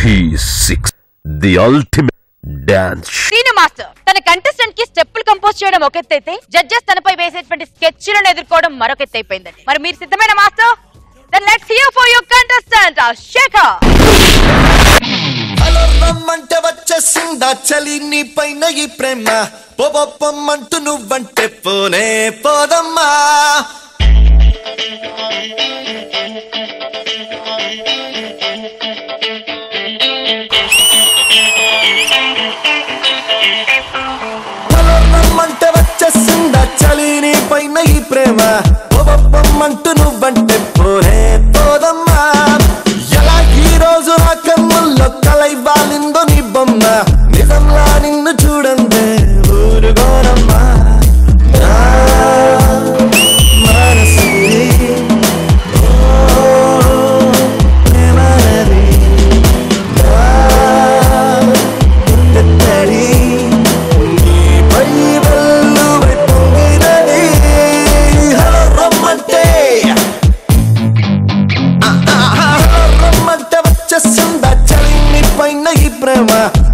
P6 The ultimate dance. Seenu master తన contestant కి స్టెప్పులు కంపోజ్ చేయడం ఒక ఎత్తైతే జడ్జెస్ తనపై వేసేటువంటి స్కెచ్లను ఎదుర్కోవడం మరొక ఎత్తు అయిపోయిందండి. మరి మీరు సిద్ధమైన master? Then let's hear for your contestant, Shekhar. Hello రమ్మంటే వచ్చేసిందా చలి నీ పైన ఈ ప్రేమ పోపమ్మంటూ నువ్వంటే పోనే పోదమ్మా హలో రమ్మంటే వచ్చేసిందా చలి నీ పైన ఈ ప్రేమ పోపమ్మంటూ నువ్వంటే పోనే పోదమ్మా ఎలా ఈ రోజు నా కన్నుల్లో కలైవాలిందో నీ బొమ్మ నిజంలా నిన్ను చూడందే ఊరుగోనమ్మా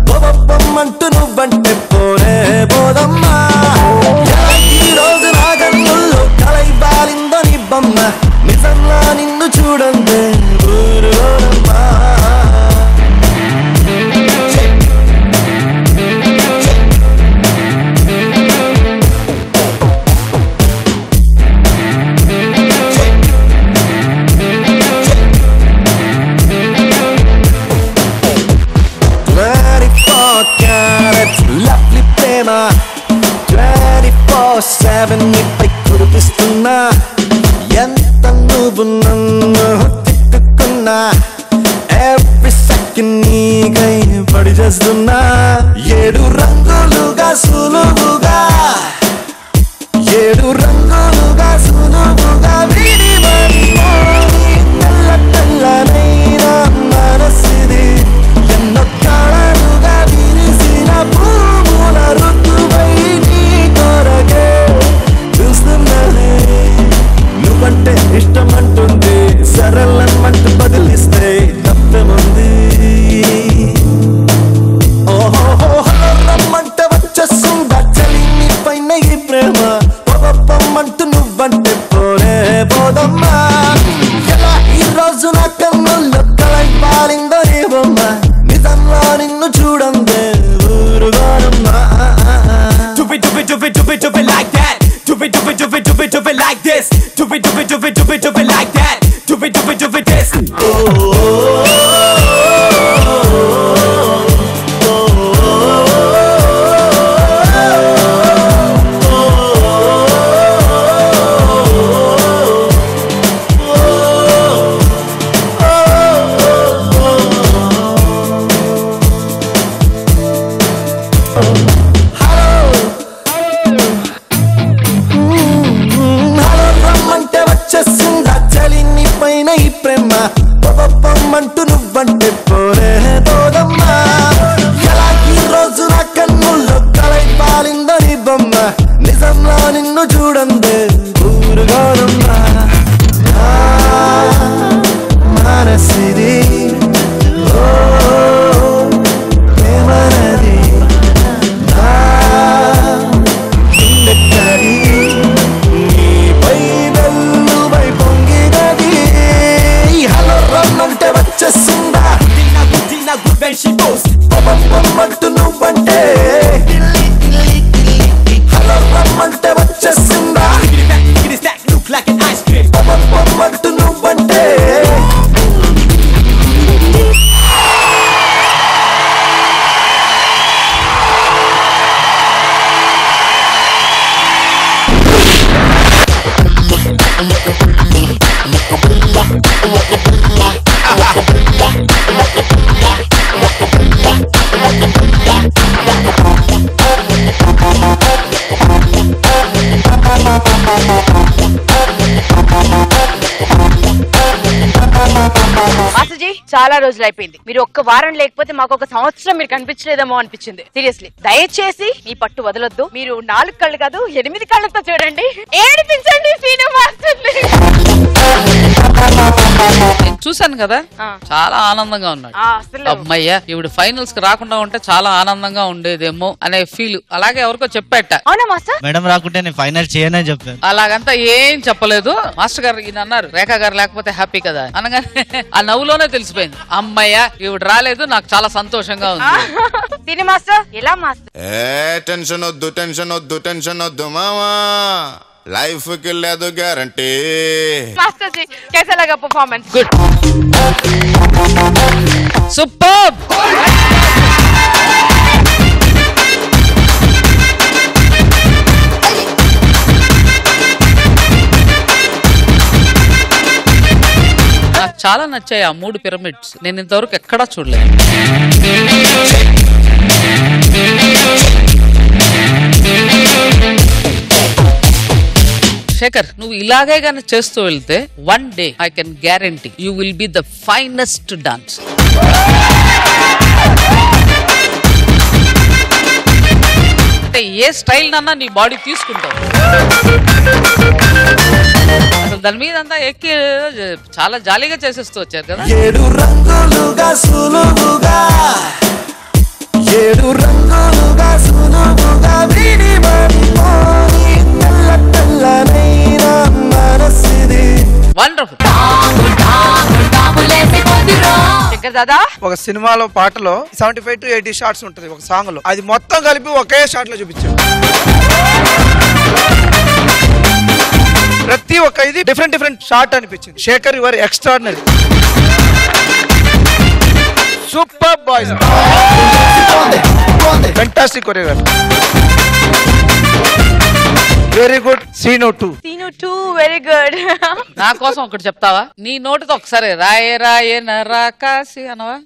పోపమ్మంటూ నువ్వంటే పోనే పోదమ్మా ఈ రోజు నా కన్నుల్లో కలైబాలిందో నీ బొమ్మ నిజంలా నిన్ను చూడందే ఊరుగోనమ్మా lovely ప్రేమ 24/7 నీపై కురిపిస్తున్నా ఎంత నువ్వు నన్ను తిట్టుకున్నా every second నీకై పడి చేస్తున్నా 7 రంగులుగా సులువుగా 7 రంగులుగా సులువుగా విడిమని తెల్ల తెల్లనైన మనసిది ఎన్నో కళలుగా విరిసిన పూల ఋతువై నీ కొరకే చూస్తున్నలే నువ్వంటే ఇష్టమంటుంది సరళమంటూ బదిలిస్తే తప్పేముంది ఓహో రమ్మంటే వచ్చేస్తుందా చలి నీ పైన ఈ ప్రేమ పోపమ్మంటూ నువ్వంటే పోనే పోదమ్మా ఎలా ఈ రోజు నా కన్నుల్లో కలైపాలిందో నీ బొమ్మ నిజంలో నిన్ను చూడందే ఊరుగోనమ్మా Do it, do it, do it, do it, do it like that. Do it, do it, do it, do it, do it like this. Do it, do it, do it, do it, do it like that. Do it, do it, do it, this. ఈ ప్రేమ పోపమ్మంటూ నువ్వంటే పోనే పోదమ్మా ఎలా ఈ రోజు నా కన్నుల్లో కలైపాలిందో నీ బొమ్మ నిజంలో నిన్ను చూడందే ఊరుగోనమ్మా మనసిది ప్రేమనది నీపై పొంగినది హలో రమ్మంటే వచ్చేస్తుందా When she goes, పోపమ్మంటూ నువ్వంటే హలో రమ్మంటే వచ్చేస్తుందా get it stack, look like an ice cream. పోపమ్మంటూ నువ్వంటే మాస్టర్జీ చాలా రోజులు అయిపోయింది, మీరు ఒక్క వారం లేకపోతే మాకు ఒక సంవత్సరం మీరు కనిపించలేదేమో అనిపించింది. సీరియస్లీ దయచేసి మీ పట్టు వదలొద్దు. మీరు 4 కళ్ళు కాదు 8 కళ్ళతో చూడండి, ఏడిపించండి శ్రీను మాస్టర్ని. చూశాను కదా, చాలా ఆనందంగా ఉన్నాడు. అమ్మయ్య ఈవిడ ఫైనల్స్ కి రాకుండా ఉంటే చాలా ఆనందంగా ఉండేదేమో అనే ఫీల్ అలాగే ఎవరికో చెప్పాట. అవునా మాస్టర్? మేడం రాకుంటే నేను ఫైనల్ చేయనని చెప్పాను. అలాగంతా ఏం చెప్పలేదు మాస్టర్ గారు. ఈయన అన్నారు రేఖా గారు లేకపోతే హ్యాపీ కదా అనగానే ఆ నవ్వులోనే తెలిసిపోయింది, అమ్మయ్య ఈవిడ రాలేదు, నాకు చాలా సంతోషంగా ఉంది. శ్రీను మాస్టర్ ఎలా మాస్టర్? టెన్షన్ వద్దు టెన్షన్ వద్దు టెన్షన్ వద్దు మామా, లైఫ్ కి లేదు గ్యారంటీ. మాస్టర్ జీ कैसा लगा परफॉर्मेंस? Good, superb. నాకు చాలా నచ్చాయి ఆ 3 పిరమిడ్స్, నేను ఇంతవరకు ఎక్కడా చూడలేదు. శేఖర్ నువ్వు ఇలాగే గానీ చేస్తూ వెళ్తే one day I can guarantee you will be the finest dance. అంటే ఏ స్టైల్ నన్నా నీ బాడీ తీసుకుంటావు. అసలు దాని మీద అంతా ఎక్కి చాలా జాలీగా చేసేస్తూ వచ్చారు కదా. 7 రంగులుగా సులువుగా 7 రంగులుగా సులువుగా వండర్ఫుల్. శంకర్ దాదా ఒక సినిమాలో పాటలో 75 to 80 షాట్స్ ఉంటది ఒక సాంగ్ లో, అది మొత్తం కలిపి ఒకే షాట్ లో చూపించాడు. ప్రతి ఒక్క ఇది డిఫరెంట్ షాట్ అనిపించింది. Shekhar your extraordinary, super boys, fantastic choreography, very good. Seenu 2 very good. నా కోసం ఒకటి చెప్తావా? నీ నోటితో ఒకసారి రాయే రాయే నరాకాసి అనవా?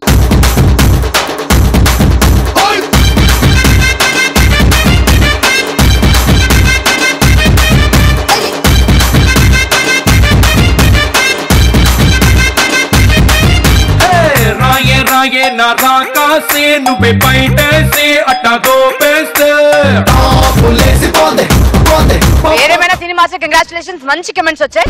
రాయే రాయే నరాకాసి నువ్వే బయటేసి అట్టా దోపేస్తే ఏదేమైనా సినిమా మాస్టర్ కంగ్రాచులేషన్స్, మంచి కమెంట్స్ వచ్చాయి.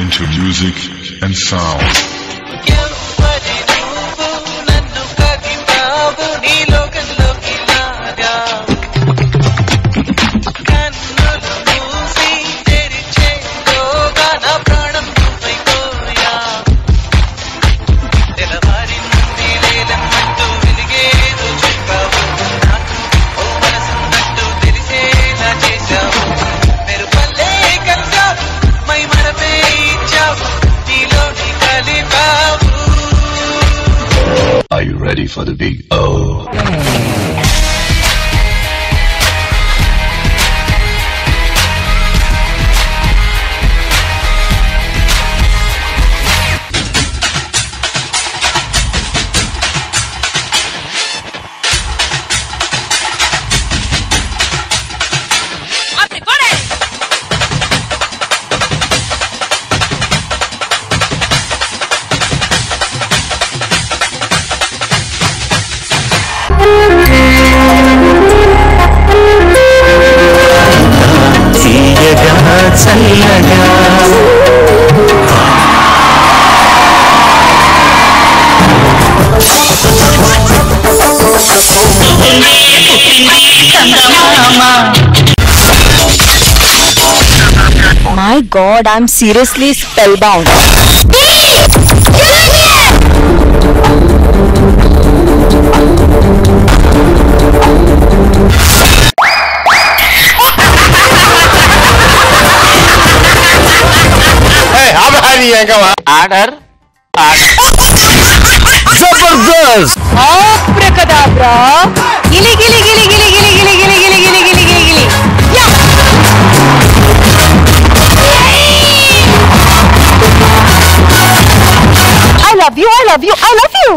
Into music and sound. Are you ready for the big O? My God, I'm seriously spellbound. Order Jabardasth. Abracadabra. Gili gili gili gili gili gili gili gili gili gili gili gili. Yeah. I love you, I love you, I love you.